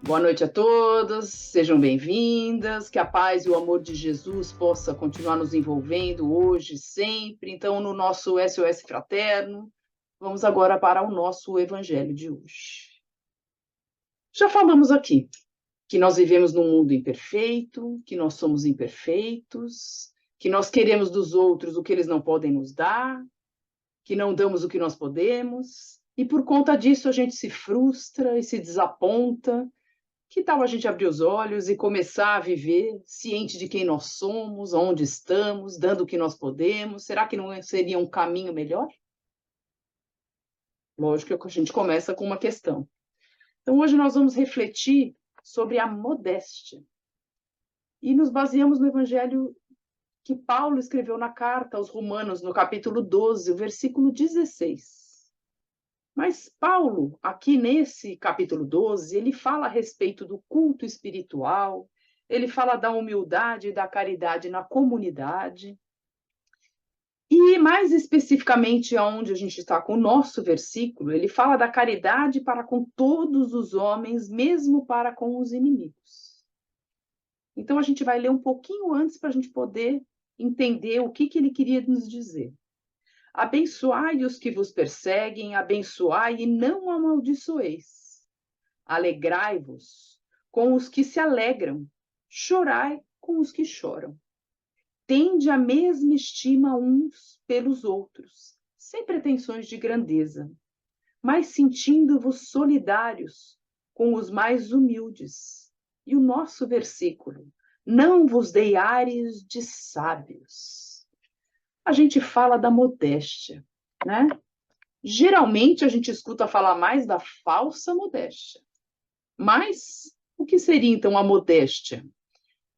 Boa noite a todos, sejam bem-vindas, que a paz e o amor de Jesus possa continuar nos envolvendo hoje, sempre. Então, no nosso SOS Fraterno, vamos agora para o nosso Evangelho de hoje. Já falamos aqui que nós vivemos num mundo imperfeito, que nós somos imperfeitos, que nós queremos dos outros o que eles não podem nos dar, que não damos o que nós podemos, e por conta disso a gente se frustra e se desaponta. Que tal a gente abrir os olhos e começar a viver ciente de quem nós somos, onde estamos, dando o que nós podemos? Será que não seria um caminho melhor? Lógico que a gente começa com uma questão. Então, hoje nós vamos refletir sobre a modéstia. E nos baseamos no Evangelho que Paulo escreveu na carta aos Romanos, no capítulo 12, o versículo 16. Mas Paulo, aqui nesse capítulo 12, ele fala a respeito do culto espiritual, ele fala da humildade e da caridade na comunidade. E mais especificamente aonde a gente está com o nosso versículo, ele fala da caridade para com todos os homens, mesmo para com os inimigos. Então a gente vai ler um pouquinho antes para a gente poder entender o que ele queria nos dizer. Abençoai os que vos perseguem, abençoai e não amaldiçoeis. Alegrai-vos com os que se alegram, chorai com os que choram. Tende a mesma estima uns pelos outros, sem pretensões de grandeza, mas sentindo-vos solidários com os mais humildes. E o nosso versículo: não vos dei ares de sábios. A gente fala da modéstia, né? Geralmente a gente escuta falar mais da falsa modéstia. Mas o que seria então a modéstia?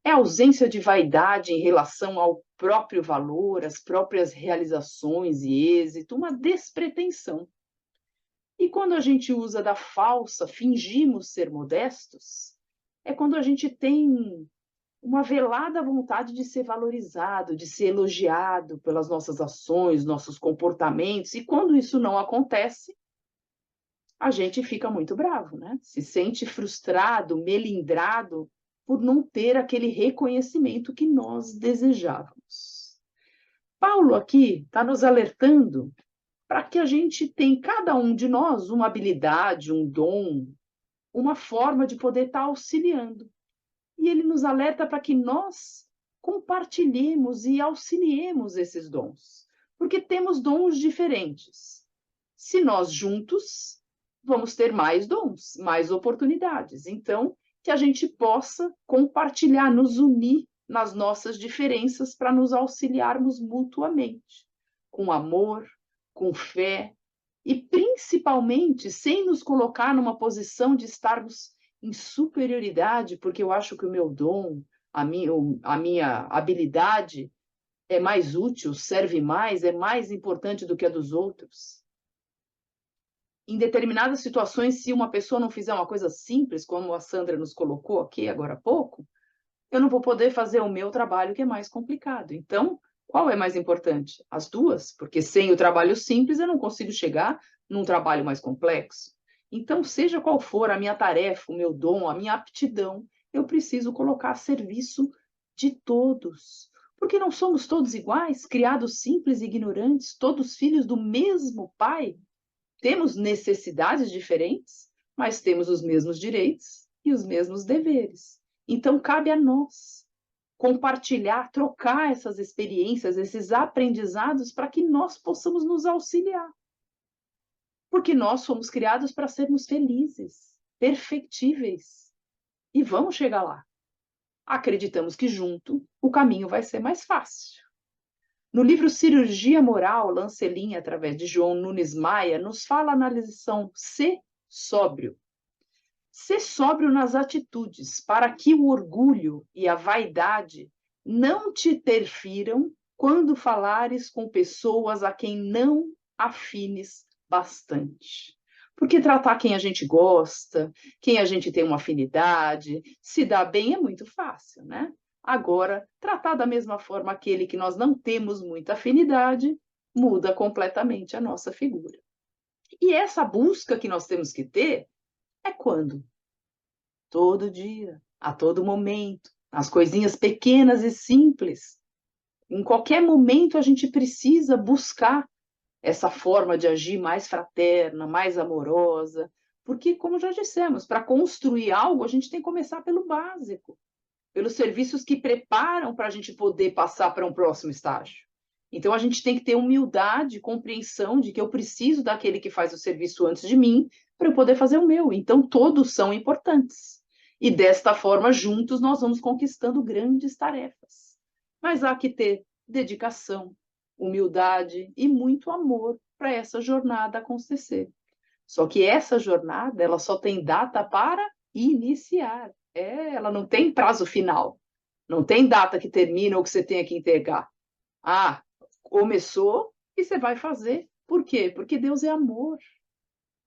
É a ausência de vaidade em relação ao próprio valor, às próprias realizações e êxito, uma despretensão. E quando a gente usa da falsa, fingimos ser modestos, é quando a gente tem uma velada vontade de ser valorizado, de ser elogiado pelas nossas ações, nossos comportamentos, e quando isso não acontece, a gente fica muito bravo, né? Se sente frustrado, melindrado por não ter aquele reconhecimento que nós desejávamos. Paulo aqui está nos alertando para que a gente tenha, cada um de nós, uma habilidade, um dom, uma forma de poder estar auxiliando. E ele nos alerta para que nós compartilhemos e auxiliemos esses dons, porque temos dons diferentes. Se nós juntos, vamos ter mais dons, mais oportunidades. Então, que a gente possa compartilhar, nos unir nas nossas diferenças para nos auxiliarmos mutuamente, com amor, com fé e principalmente sem nos colocar numa posição de estarmos em superioridade, porque eu acho que o meu dom, a minha habilidade é mais útil, serve mais, é mais importante do que a dos outros. Em determinadas situações, se uma pessoa não fizer uma coisa simples, como a Sandra nos colocou aqui agora há pouco, eu não vou poder fazer o meu trabalho, que é mais complicado. Então, qual é mais importante? As duas, porque sem o trabalho simples eu não consigo chegar num trabalho mais complexo. Então, seja qual for a minha tarefa, o meu dom, a minha aptidão, eu preciso colocar a serviço de todos. Porque não somos todos iguais, criados simples e ignorantes, todos filhos do mesmo Pai. Temos necessidades diferentes, mas temos os mesmos direitos e os mesmos deveres. Então, cabe a nós compartilhar, trocar essas experiências, esses aprendizados, para que nós possamos nos auxiliar. Porque nós fomos criados para sermos felizes, perfectíveis. E vamos chegar lá. Acreditamos que junto o caminho vai ser mais fácil. No livro Cirurgia Moral, Lancelin, através de João Nunes Maia, nos fala na lição Ser sóbrio. Ser sóbrio nas atitudes, para que o orgulho e a vaidade não te interfiram quando falares com pessoas a quem não afines bastante. Porque tratar quem a gente gosta, quem a gente tem uma afinidade, se dá bem é muito fácil, né? Agora, tratar da mesma forma aquele que nós não temos muita afinidade, muda completamente a nossa figura. E essa busca que nós temos que ter é quando? todo dia, a todo momento, as coisinhas pequenas e simples. Em qualquer momento a gente precisa buscar essa forma de agir mais fraterna, mais amorosa, porque, como já dissemos, para construir algo a gente tem que começar pelo básico, pelos serviços que preparam para a gente poder passar para um próximo estágio. Então a gente tem que ter humildade, compreensão de que eu preciso daquele que faz o serviço antes de mim para eu poder fazer o meu. Então todos são importantes. E desta forma, juntos, nós vamos conquistando grandes tarefas. Mas há que ter dedicação, humildade e muito amor para essa jornada acontecer. Só que essa jornada, ela só tem data para iniciar. Ela não tem prazo final. Não tem data que termina ou que você tenha que entregar. Ah, começou e você vai fazer. Por quê? Porque Deus é amor.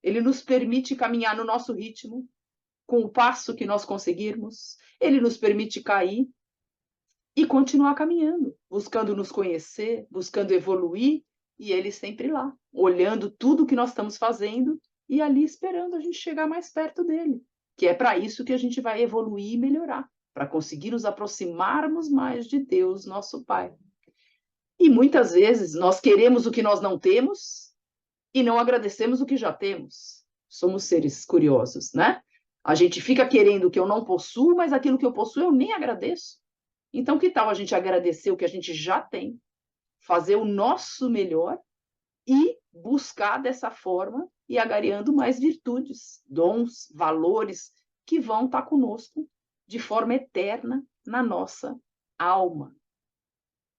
Ele nos permite caminhar no nosso ritmo, com o passo que nós conseguirmos. Ele nos permite cair e continuar caminhando, buscando nos conhecer, buscando evoluir, e Ele sempre lá, olhando tudo que nós estamos fazendo e ali esperando a gente chegar mais perto dele, que é para isso que a gente vai evoluir e melhorar, para conseguir nos aproximarmos mais de Deus, nosso Pai. E muitas vezes nós queremos o que nós não temos e não agradecemos o que já temos. Somos seres curiosos, né? A gente fica querendo o que eu não possuo, mas aquilo que eu possuo eu nem agradeço. Então, que tal a gente agradecer o que a gente já tem, fazer o nosso melhor e buscar dessa forma e agariando mais virtudes, dons, valores que vão estar conosco de forma eterna na nossa alma.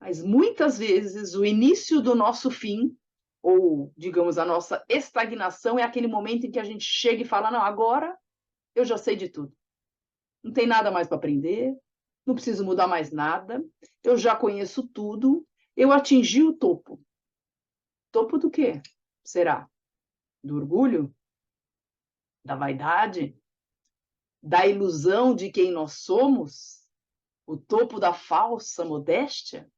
Mas muitas vezes o início do nosso fim, ou digamos a nossa estagnação, é aquele momento em que a gente chega e fala: não, agora eu já sei de tudo. Não tem nada mais para aprender, não preciso mudar mais nada, eu já conheço tudo, eu atingi o topo. Topo do quê? Será? Do orgulho? Da vaidade? Da ilusão de quem nós somos? O topo da falsa modéstia?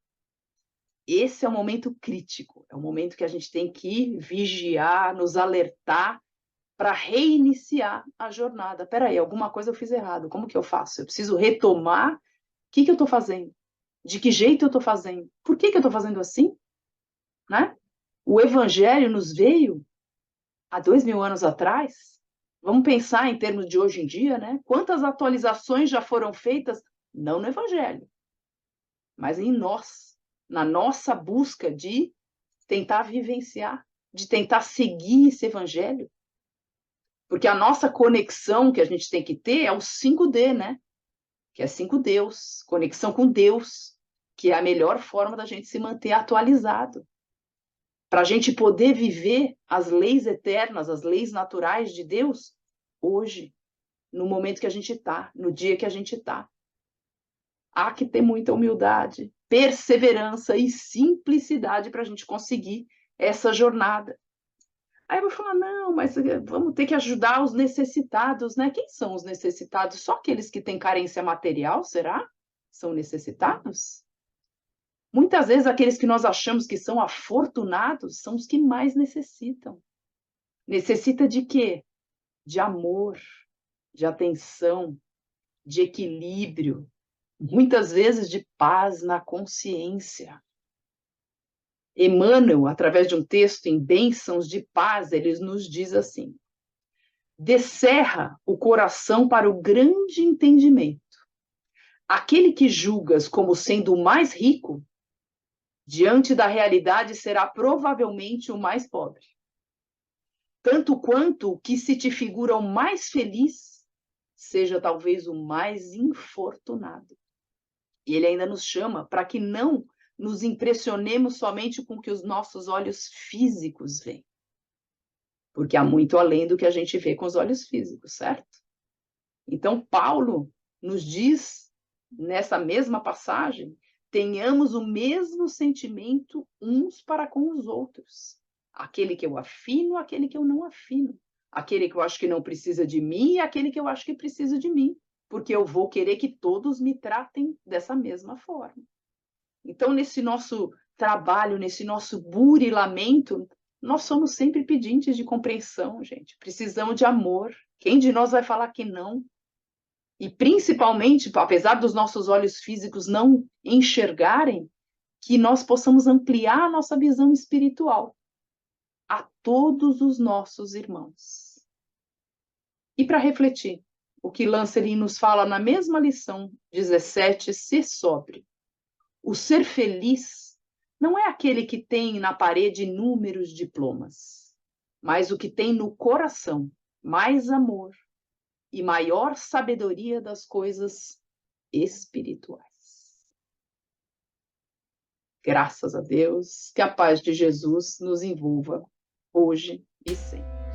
Esse é o momento crítico, é o momento que a gente tem que vigiar, nos alertar para reiniciar a jornada. Espera aí, alguma coisa eu fiz errado, como que eu faço? Eu preciso retomar. O que eu estou fazendo? De que jeito eu estou fazendo? Por que eu estou fazendo assim? Né? O Evangelho nos veio há 2000 anos atrás. Vamos pensar em termos de hoje em dia, né? Quantas atualizações já foram feitas, não no Evangelho, mas em nós, na nossa busca de tentar vivenciar, de tentar seguir esse Evangelho. Porque a nossa conexão que a gente tem que ter é o 5D, né? Que é 5 Deus, conexão com Deus, que é a melhor forma da gente se manter atualizado. Para a gente poder viver as leis eternas, as leis naturais de Deus, hoje, no momento que a gente está, no dia que a gente está. Há que ter muita humildade, perseverança e simplicidade para a gente conseguir essa jornada. Aí eu vou falar, não, mas vamos ter que ajudar os necessitados, né? Quem são os necessitados? Só aqueles que têm carência material, será? São necessitados? Muitas vezes aqueles que nós achamos que são afortunados são os que mais necessitam. Necessita de quê? De amor, de atenção, de equilíbrio, muitas vezes de paz na consciência. Emmanuel, através de um texto em Bênçãos de Paz, ele nos diz assim: descerra o coração para o grande entendimento. Aquele que julgas como sendo o mais rico, diante da realidade será provavelmente o mais pobre. Tanto quanto o que se te figura o mais feliz, seja talvez o mais infortunado. E ele ainda nos chama para que não nos impressionemos somente com o que os nossos olhos físicos veem. Porque há muito além do que a gente vê com os olhos físicos, certo? Então, Paulo nos diz, nessa mesma passagem, tenhamos o mesmo sentimento uns para com os outros. Aquele que eu afino, aquele que eu não afino. Aquele que eu acho que não precisa de mim e aquele que eu acho que precisa de mim. Porque eu vou querer que todos me tratem dessa mesma forma. Então, nesse nosso trabalho, nesse nosso burilamento, nós somos sempre pedintes de compreensão, gente. Precisamos de amor. Quem de nós vai falar que não? E principalmente, apesar dos nossos olhos físicos não enxergarem, que nós possamos ampliar a nossa visão espiritual a todos os nossos irmãos. E para refletir, o que Lancelin nos fala na mesma lição 17, ser sóbrio. O ser feliz não é aquele que tem na parede inúmeros diplomas, mas o que tem no coração mais amor e maior sabedoria das coisas espirituais. Graças a Deus, que a paz de Jesus nos envolva hoje e sempre.